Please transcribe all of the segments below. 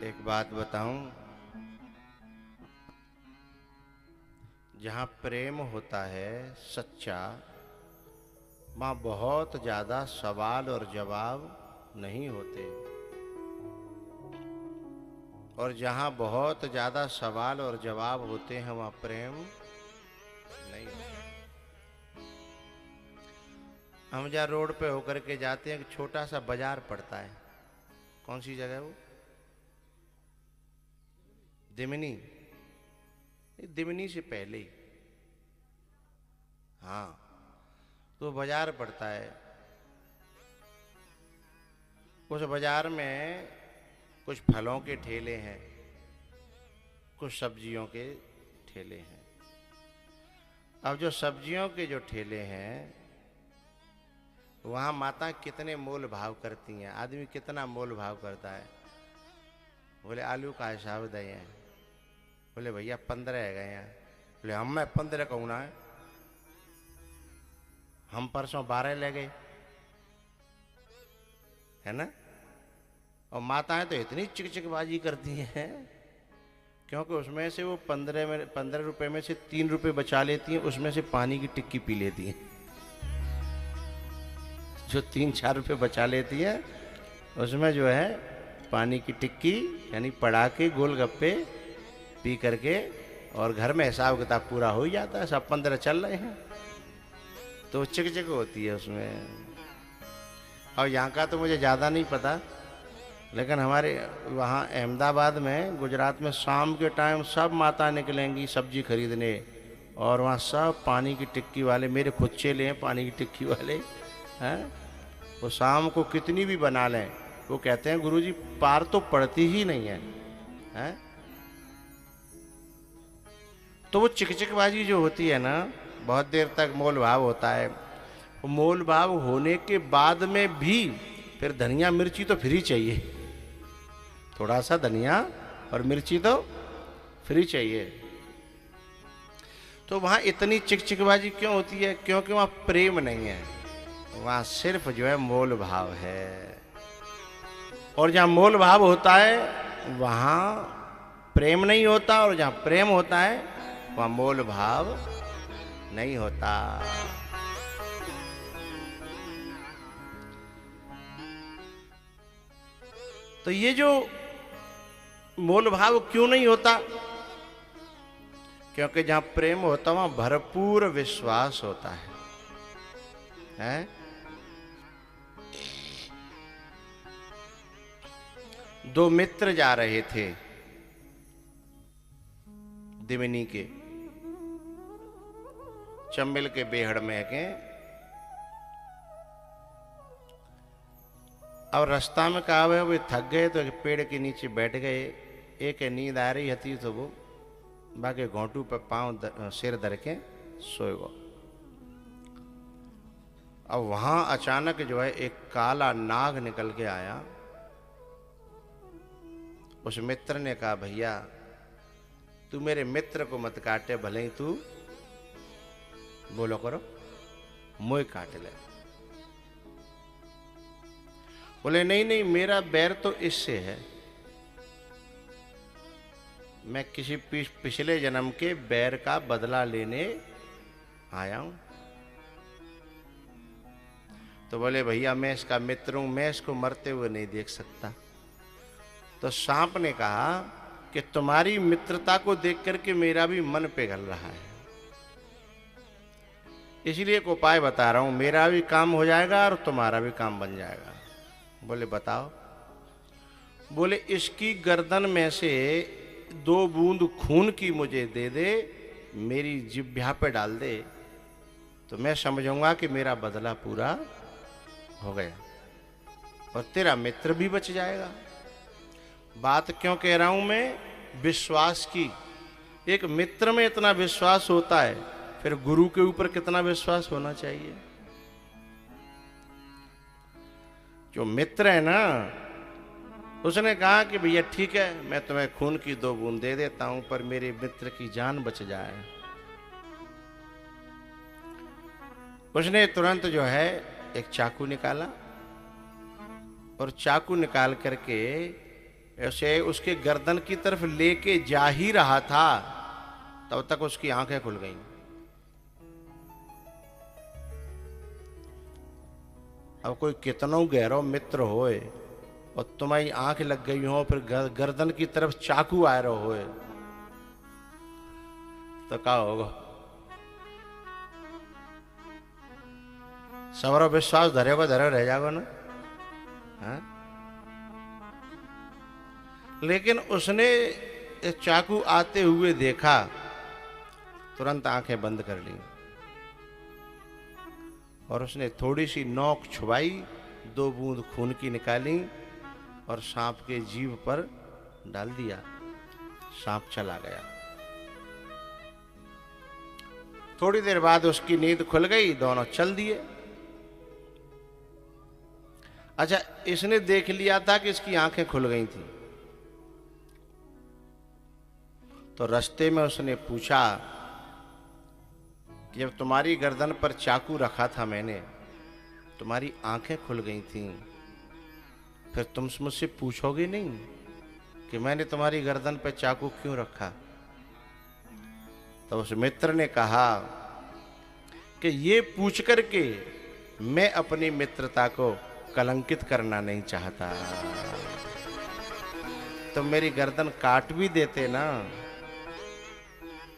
एक बात बताऊं, जहां प्रेम होता है सच्चा, वहां बहुत ज्यादा सवाल और जवाब नहीं होते। और जहां बहुत ज्यादा सवाल और जवाब होते हैं वहां प्रेम नहीं होता। हम जहाँ रोड पे होकर के जाते हैं, एक छोटा सा बाजार पड़ता है। कौन सी जगह है वो? दिमनी। दिमनी से पहले ही, हाँ, तो बाजार पड़ता है। उस बाजार में कुछ फलों के ठेले हैं, कुछ सब्जियों के ठेले हैं। अब जो सब्जियों के जो ठेले हैं, वहाँ माता कितने मोल भाव करती हैं। आदमी कितना मोल भाव करता है। बोले आलू का हिसाब दे हैं। बोले भैया 15 है गए हैं। बोले हम मैं 15 कहूँ ना है, हम परसों 12 ले गए, है ना। और माताएं तो इतनी चिकचिकबाजी करती हैं, क्योंकि उसमें से वो 15 रुपए में से 3 रुपए बचा लेती हैं, उसमें से पानी की टिक्की पी लेती हैं। जो 3-4 रुपए बचा लेती है, उसमें जो है पानी की टिक्की यानी पड़ा के गोलगप्पे पी करके, और घर में हिसाब किताब पूरा हो ही जाता है। सब 15 चल रहे हैं, तो चिक होती है उसमें। और यहाँ का तो मुझे ज़्यादा नहीं पता, लेकिन हमारे वहाँ अहमदाबाद में, गुजरात में शाम के टाइम सब माता निकलेंगी सब्जी खरीदने, और वहाँ सब पानी की टिक्की वाले, मेरे खुद चेले हैं पानी की टिक्की वाले हैं। वो शाम को कितनी भी बना लें, वो कहते हैं गुरुजी पार तो पड़ती ही नहीं है, हैं? तो वो चिकचिकबाजी जो होती है ना, बहुत देर तक मोल भाव होता है। वो मोल भाव होने के बाद में भी फिर धनिया मिर्ची तो फ्री चाहिए, थोड़ा सा धनिया और मिर्ची तो फ्री चाहिए। तो वहां इतनी चिकचिकबाजी क्यों होती है? क्योंकि वहां प्रेम नहीं है, वहां सिर्फ जो है मोल भाव है। और जहां मोल भाव होता है वहां प्रेम नहीं होता, और जहां प्रेम होता है वहां मोल भाव नहीं होता। तो ये जो मोल भाव क्यों नहीं होता? क्योंकि जहां प्रेम होता वहां भरपूर विश्वास होता है? दो मित्र जा रहे थे दिमनी के, चंबल के बेहड़ में के। और रास्ता में कहा हुआ वो थक गए तो एक पेड़ के नीचे बैठ गए। एक नींद आ रही थी तो वो बाकी घोंटू पे पांव सिर धर के सोए गो। अब वहां अचानक जो है एक काला नाग निकल के आया। उस मित्र ने कहा भैया तू मेरे मित्र को मत काटे, भले ही तू बोलो करो मोए काट ले। बोले नहीं नहीं, मेरा बैर तो इससे है, मैं किसी पिछले जन्म के बैर का बदला लेने आया हूं। तो बोले भैया मैं इसका मित्र हूं, मैं इसको मरते हुए नहीं देख सकता। तो सांप ने कहा कि तुम्हारी मित्रता को देख करके मेरा भी मन पिघल रहा है, इसलिए एक उपाय बता रहा हूं, मेरा भी काम हो जाएगा और तुम्हारा भी काम बन जाएगा। बोले बताओ। बोले इसकी गर्दन में से 2 बूंद खून की मुझे दे दे, मेरी जिह्वा पे डाल दे, तो मैं समझूंगा कि मेरा बदला पूरा हो गया और तेरा मित्र भी बच जाएगा। बात क्यों कह रहा हूं मैं? विश्वास की। एक मित्र में इतना विश्वास होता है, फिर गुरु के ऊपर कितना विश्वास होना चाहिए। जो मित्र है ना, उसने कहा कि भैया ठीक है, मैं तुम्हें खून की 2 बूंद दे देता हूं, पर मेरे मित्र की जान बच जाए। उसने तुरंत जो है एक चाकू निकाला और चाकू निकाल करके ऐसे उसके गर्दन की तरफ लेके जा ही रहा था, तब तक उसकी आंखें खुल गईं। अब कोई कितनों गहरो मित्र होए और तुम्हारी आंख लग गई हो, फिर गर्दन की तरफ चाकू आ रहा होए, तो क्या होगा? सबरो विश्वास धरे को धरे रह जाएगा ना। हाँ? लेकिन उसने चाकू आते हुए देखा, तुरंत आंखें बंद कर ली और उसने थोड़ी सी नोक छुपाई, 2 बूंद खून की निकाली और सांप के जीभ पर डाल दिया। सांप चला गया। थोड़ी देर बाद उसकी नींद खुल गई, दोनों चल दिए। अच्छा, इसने देख लिया था कि इसकी आंखें खुल गई थी, तो रास्ते में उसने पूछा कि जब तुम्हारी गर्दन पर चाकू रखा था मैंने, तुम्हारी आंखें खुल गई थीं, फिर तुम मुझसे पूछोगे नहीं कि मैंने तुम्हारी गर्दन पर चाकू क्यों रखा? तो उस मित्र ने कहा कि ये पूछ करके मैं अपनी मित्रता को कलंकित करना नहीं चाहता। तो मेरी गर्दन काट भी देते ना,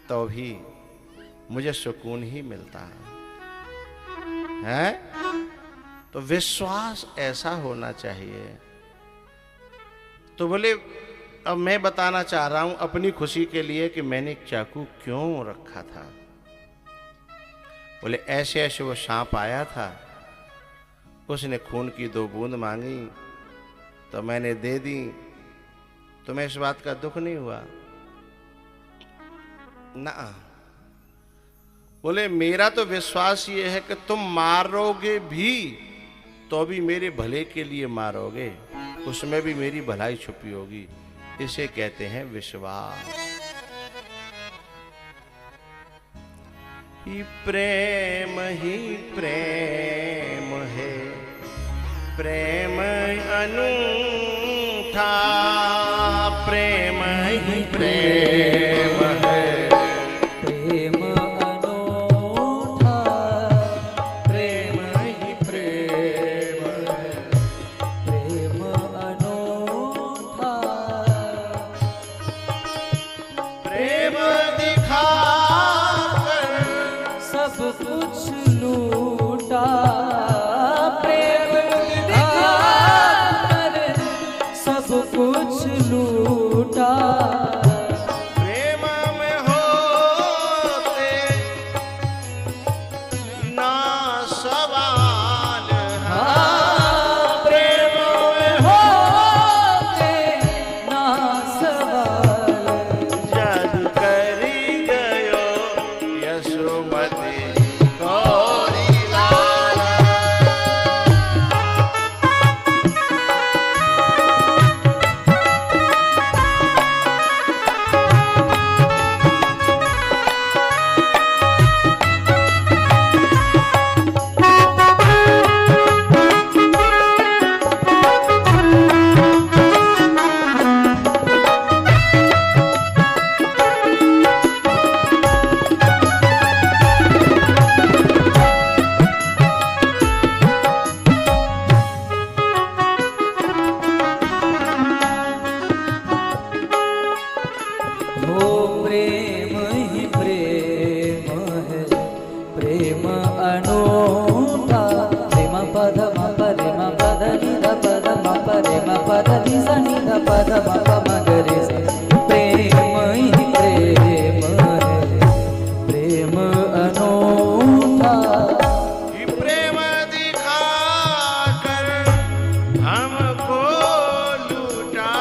तो भी मुझे सुकून ही मिलता है। तो विश्वास ऐसा होना चाहिए। तो बोले, अब मैं बताना चाह रहा हूं अपनी खुशी के लिए कि मैंने चाकू क्यों रखा था। बोले, ऐसे ऐसे वो सांप आया था, उसने खून की 2 बूंद मांगी तो मैंने दे दी। तुम्हें इस बात का दुख नहीं हुआ ना? बोले, मेरा तो विश्वास ये है कि तुम मारोगे भी तो भी मेरे भले के लिए मारोगे, उसमें भी मेरी भलाई छुपी होगी। इसे कहते हैं विश्वास। ही प्रेम है, प्रेम अनूठा, प्रेम ही प्रेम है, प्रेम अनूठा, प्रेम ही प्रेम है, प्रेम अनूठा, प्रेम दिखाकर सब कुछ लूटा, प्रेम दिखाकर सब कुछ लूटा, प्रेम में होते ना सवाल, प्रेम में होते ना सवाल, जादू करी गयो यशोमती गौरी लाल। हो प्रेम ही प्रेम है, प्रेम अनूठा, प्रेम पद म परे म पद नि ध पद म परे म पद नि स नि ध पद म प म ग रे स। प्रेम ही प्रेम है, प्रेम अनूठा, कि प्रेम दिखाकर हमको लूटा,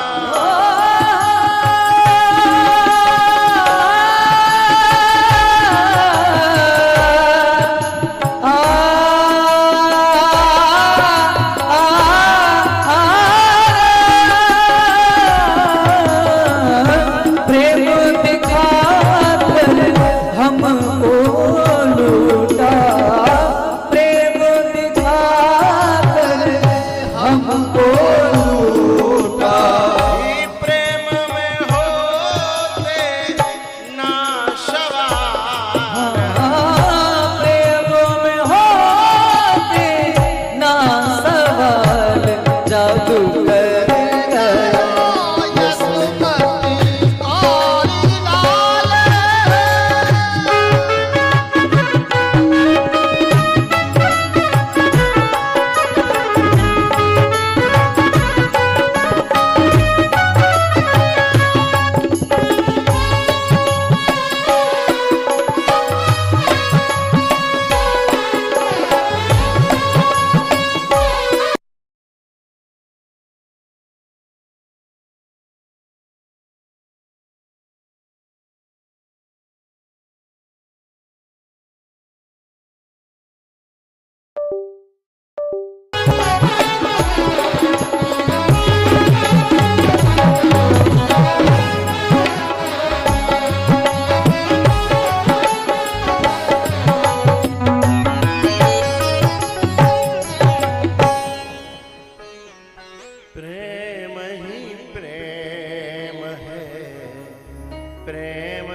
प्रेम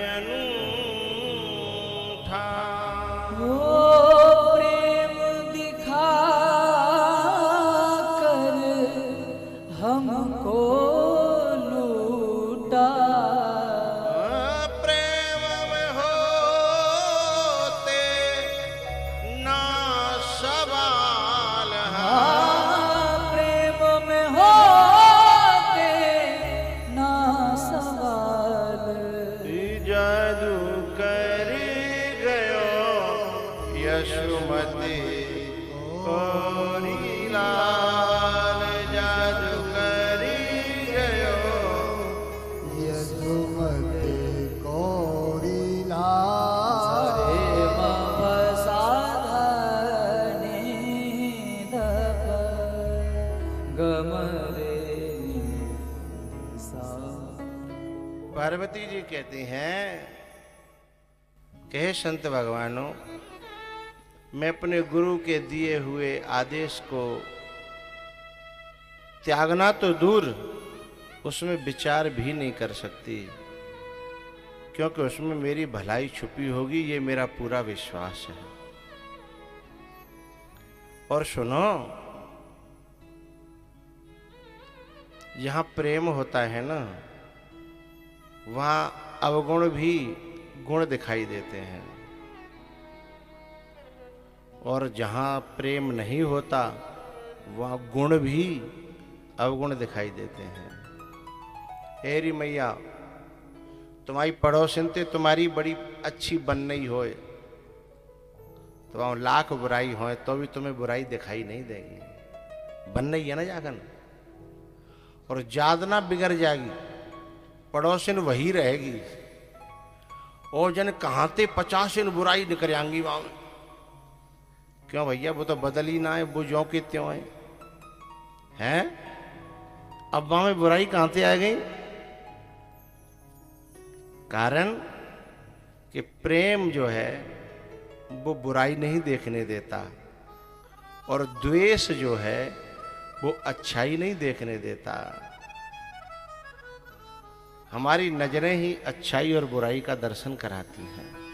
अनूठा। वो प्रेम दिखा कर हमको लूटा। प्रेम में होते ना सवाल है। प्रेम में होते ना सवाल। जादू कर गयो यशोमती कोरी लाल। जादू कर गयो यशोमती कोरी लाल। रे म प सा ध नि ध प ग म रे नि सा। पार्वती जी कहती हैं कहे संत भगवानों, मैं अपने गुरु के दिए हुए आदेश को त्यागना तो दूर, उसमें विचार भी नहीं कर सकती, क्योंकि उसमें मेरी भलाई छुपी होगी, ये मेरा पूरा विश्वास है। और सुनो, जहां प्रेम होता है ना, वहां अवगुण भी गुण दिखाई देते हैं, और जहां प्रेम नहीं होता वहां गुण भी अवगुण दिखाई देते हैं। हेरी मैया, तुम्हारी पड़ोसन ते तुम्हारी बड़ी अच्छी बन नहीं होए, तो वहां लाख बुराई होए तो भी तुम्हें बुराई दिखाई नहीं देगी। बन नहीं है ना जागन, और जादना बिगड़ जाएगी, पड़ोसिन वही रहेगी। और जन कहाँ ते 50 बुराई निकलेंगी वहां। क्यों भैया, वो तो बदल ही ना है, वो जो के त्यों है हैं? अब वहां में बुराई कहाँ से आ गई? कारण कि प्रेम जो है वो बुराई नहीं देखने देता, और द्वेष जो है वो अच्छाई नहीं देखने देता। हमारी नजरें ही अच्छाई और बुराई का दर्शन कराती हैं।